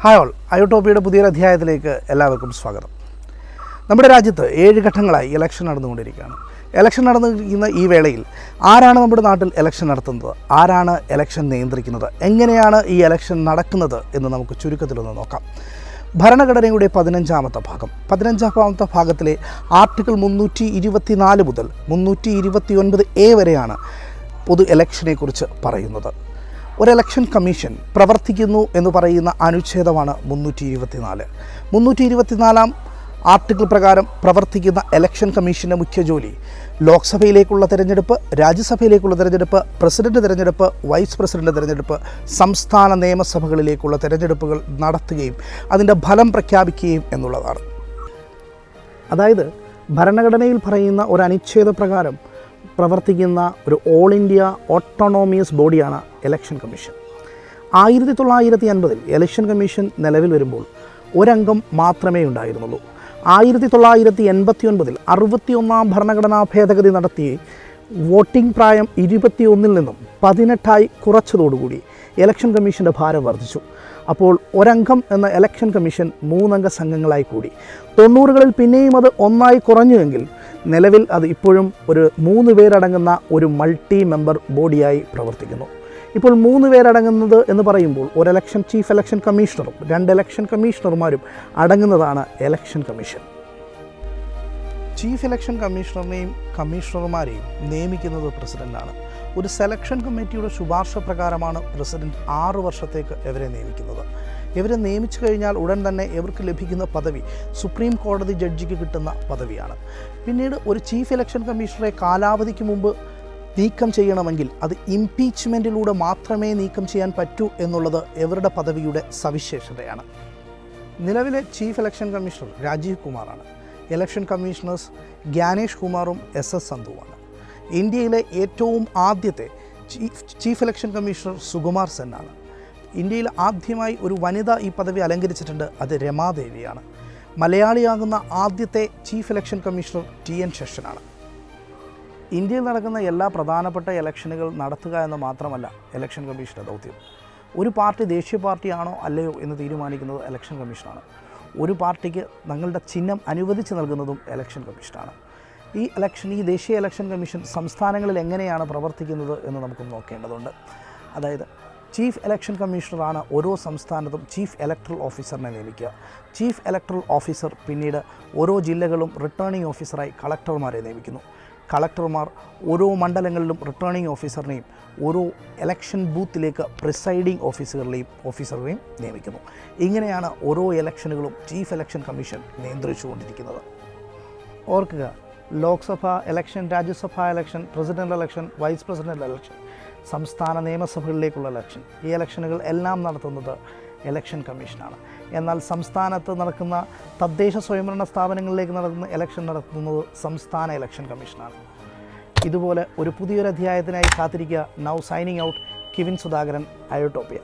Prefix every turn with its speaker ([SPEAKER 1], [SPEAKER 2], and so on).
[SPEAKER 1] Hi all, അയോട്ടോപ്പിയുടെ പുതിയൊരു അധ്യായത്തിലേക്ക് എല്ലാവർക്കും സ്വാഗതം. നമ്മുടെ രാജ്യത്ത് 7 ഘട്ടങ്ങളായി ഇലക്ഷൻ നടന്നുകൊണ്ടിരിക്കുകയാണ്. ഇലക്ഷൻ നടന്നിരിക്കുന്ന ഈ വേളയിൽ ആരാണ് നമ്മുടെ നാട്ടിൽ ഇലക്ഷൻ നടത്തുന്നത്, ആരാണ് ഇലക്ഷൻ നിയന്ത്രിക്കുന്നത്, എങ്ങനെയാണ് ഈ ഇലക്ഷൻ നടക്കുന്നത് എന്ന് നമുക്ക് ചുരുക്കത്തിലൊന്ന് നോക്കാം. ഭരണഘടനയുടെ 15ാമത്തെ ഭാഗത്തിലെ ആർട്ടിക്കിൾ 324 മുതൽ 329A വരെയാണ് പൊതു ഇലക്ഷനെക്കുറിച്ച് പറയുന്നത്. ഒരു ഇലക്ഷൻ കമ്മീഷൻ പ്രവർത്തിക്കുന്നു എന്ന് പറയുന്ന അനുച്ഛേദമാണ് 324. 324 ആർട്ടിക്കിൾ പ്രകാരം പ്രവർത്തിക്കുന്ന ഇലക്ഷൻ കമ്മീഷൻ്റെ മുഖ്യ ജോലി ലോക്സഭയിലേക്കുള്ള തിരഞ്ഞെടുപ്പ്, രാജ്യസഭയിലേക്കുള്ള തിരഞ്ഞെടുപ്പ്, പ്രസിഡന്റ് തിരഞ്ഞെടുപ്പ്, വൈസ് പ്രസിഡന്റ് തിരഞ്ഞെടുപ്പ്, സംസ്ഥാന നിയമസഭകളിലേക്കുള്ള തിരഞ്ഞെടുപ്പുകൾ നടത്തുകയും അതിൻ്റെ ഫലം പ്രഖ്യാപിക്കുകയും എന്നുള്ളതാണ്. അതായത് ഭരണഘടനയിൽ പറയുന്ന ഒരു അനുച്ഛേദ പ്രകാരം പ്രവർത്തിക്കുന്ന ഒരു ഓൾ ഇന്ത്യ ഓട്ടോണോമിയസ് ബോഡിയാണ് ഇലക്ഷൻ കമ്മീഷൻ. 1950 ഇലക്ഷൻ കമ്മീഷൻ നിലവിൽ വരുമ്പോൾ ഒരംഗം മാത്രമേ ഉണ്ടായിരുന്നുള്ളൂ. 1989 61ാം ഭരണഘടനാ ഭേദഗതി നടത്തി വോട്ടിംഗ് പ്രായം 21 നിന്നും 18 കുറച്ചതോടുകൂടി ഇലക്ഷൻ കമ്മീഷൻ്റെ ഭാരം വർദ്ധിച്ചു. അപ്പോൾ ഒരംഗം എന്ന ഇലക്ഷൻ കമ്മീഷൻ 3 അംഗ സംഘങ്ങളായി കൂടി. 90കളിൽ പിന്നെയും അത് 1 കുറഞ്ഞുവെങ്കിൽ നിലവിൽ അത് ഇപ്പോഴും ഒരു 3 പേരടങ്ങുന്ന ഒരു മൾട്ടി മെമ്പർ ബോഡിയായി പ്രവർത്തിക്കുന്നു. ഇപ്പോൾ 3 പേരടങ്ങുന്നത് എന്ന് പറയുമ്പോൾ ഒരു ചീഫ് ഇലക്ഷൻ കമ്മീഷണറും 2 ഇലക്ഷൻ കമ്മീഷണർമാരും അടങ്ങുന്നതാണ് ഇലക്ഷൻ കമ്മീഷൻ. ചീഫ് ഇലക്ഷൻ കമ്മീഷണറിനെയും കമ്മീഷണർമാരെയും നിയമിക്കുന്നത് പ്രസിഡൻ്റാണ്. ഒരു സെലക്ഷൻ കമ്മിറ്റിയുടെ ശുപാർശ പ്രകാരമാണ് പ്രസിഡന്റ് 6 വർഷത്തേക്ക് ഇവരെ നിയമിക്കുന്നത്. ഇവരെ നിയമിച്ചു കഴിഞ്ഞാൽ ഉടൻ തന്നെ ഇവർക്ക് ലഭിക്കുന്ന പദവി സുപ്രീം കോടതി ജഡ്ജിക്ക് കിട്ടുന്ന പദവിയാണ്. പിന്നീട് ഒരു ചീഫ് ഇലക്ഷൻ കമ്മീഷണറെ കാലാവധിക്ക് മുമ്പ് നീക്കം ചെയ്യണമെങ്കിൽ അത് ഇംപീച്ച്മെൻറ്റിലൂടെ മാത്രമേ നീക്കം ചെയ്യാൻ പറ്റൂ എന്നുള്ളത് ഇവരുടെ പദവിയുടെ സവിശേഷതയാണ്. നിലവിലെ ചീഫ് ഇലക്ഷൻ കമ്മീഷണർ രാജീവ് കുമാറാണ്. ഇലക്ഷൻ കമ്മീഷണേഴ്സ് ഗ്യാനേഷ് കുമാറും SS സന്ധുവാണ്. ഇന്ത്യയിലെ ഏറ്റവും ആദ്യത്തെ ചീഫ് ഇലക്ഷൻ കമ്മീഷണർ സുകുമാർ സെന്നാണ്. ഇന്ത്യയിൽ ആദ്യമായി ഒരു വനിത ഈ പദവി അലങ്കരിച്ചിട്ടുണ്ട്, അത് രമാദേവിയാണ്. മലയാളിയാകുന്ന ആദ്യത്തെ ചീഫ് ഇലക്ഷൻ കമ്മീഷണർ TN ശേഷനാണ്. ഇന്ത്യയിൽ നടക്കുന്ന എല്ലാ പ്രധാനപ്പെട്ട ഇലക്ഷനുകൾ നടത്തുക എന്ന് മാത്രമല്ല ഇലക്ഷൻ കമ്മീഷൻ്റെ ദൗത്യം. ഒരു പാർട്ടി ദേശീയ പാർട്ടിയാണോ അല്ലയോ എന്ന് തീരുമാനിക്കുന്നത് ഇലക്ഷൻ കമ്മീഷനാണ്. ഒരു പാർട്ടിക്ക് തങ്ങളുടെ ചിഹ്നം അനുവദിച്ച് നൽകുന്നതും ഇലക്ഷൻ കമ്മീഷനാണ്. ഈ ദേശീയ ഇലക്ഷൻ കമ്മീഷൻ സംസ്ഥാനങ്ങളിൽ എങ്ങനെയാണ് പ്രവർത്തിക്കുന്നത് എന്ന് നമുക്ക് നോക്കേണ്ടതുണ്ട്. അതായത് ചീഫ് ഇലക്ഷൻ കമ്മീഷണറാണ് ഓരോ സംസ്ഥാനത്തും ചീഫ് ഇലക്ടറൽ ഓഫീസറിനെ നിയമിക്കുക. ചീഫ് ഇലക്ടറൽ ഓഫീസർ പിന്നീട് ഓരോ ജില്ലകളും റിട്ടേണിംഗ് ഓഫീസറായി കളക്ടർമാരെ നിയമിക്കുന്നു. കളക്ടർമാർ ഓരോ മണ്ഡലങ്ങളിലും റിട്ടേണിംഗ് ഓഫീസറിനെയും ഓരോ ഇലക്ഷൻ ബൂത്തിലേക്ക് പ്രിസൈഡിംഗ് ഓഫീസറിനെയും നിയമിക്കുന്നു. ഇങ്ങനെയാണ് ഓരോ ഇലക്ഷനുകളും ചീഫ് ഇലക്ഷൻ കമ്മീഷൻ നിയന്ത്രിച്ചുകൊണ്ടിരിക്കുന്നത്. ഓർക്കുക, Lok Sabha election, Rajya Sabha election, president election, vice president election, സംസ്ഥാന നിയമസഭകളിലേക്കുള്ള ഇലക്ഷൻ, ഈ ഇലക്ഷനുകൾ എല്ലാം നടത്തുന്നത് ഇലക്ഷൻ കമ്മീഷനാണ്. എന്നാൽ സംസ്ഥാനത്ത് നടക്കുന്ന തദ്ദേശ സ്വയംഭരണ സ്ഥാപനങ്ങളിലേക്ക് നടക്കുന്ന ഇലക്ഷൻ നടത്തുന്നത് സംസ്ഥാന ഇലക്ഷൻ കമ്മീഷനാണ്. ഇതുപോലെ ഒരു പുതിയൊരു അധ്യായത്തിനായി കാത്തിരിക്കുക. Now signing out, Kevin Sudhakaran, അയോട്ടോപ്പിയ.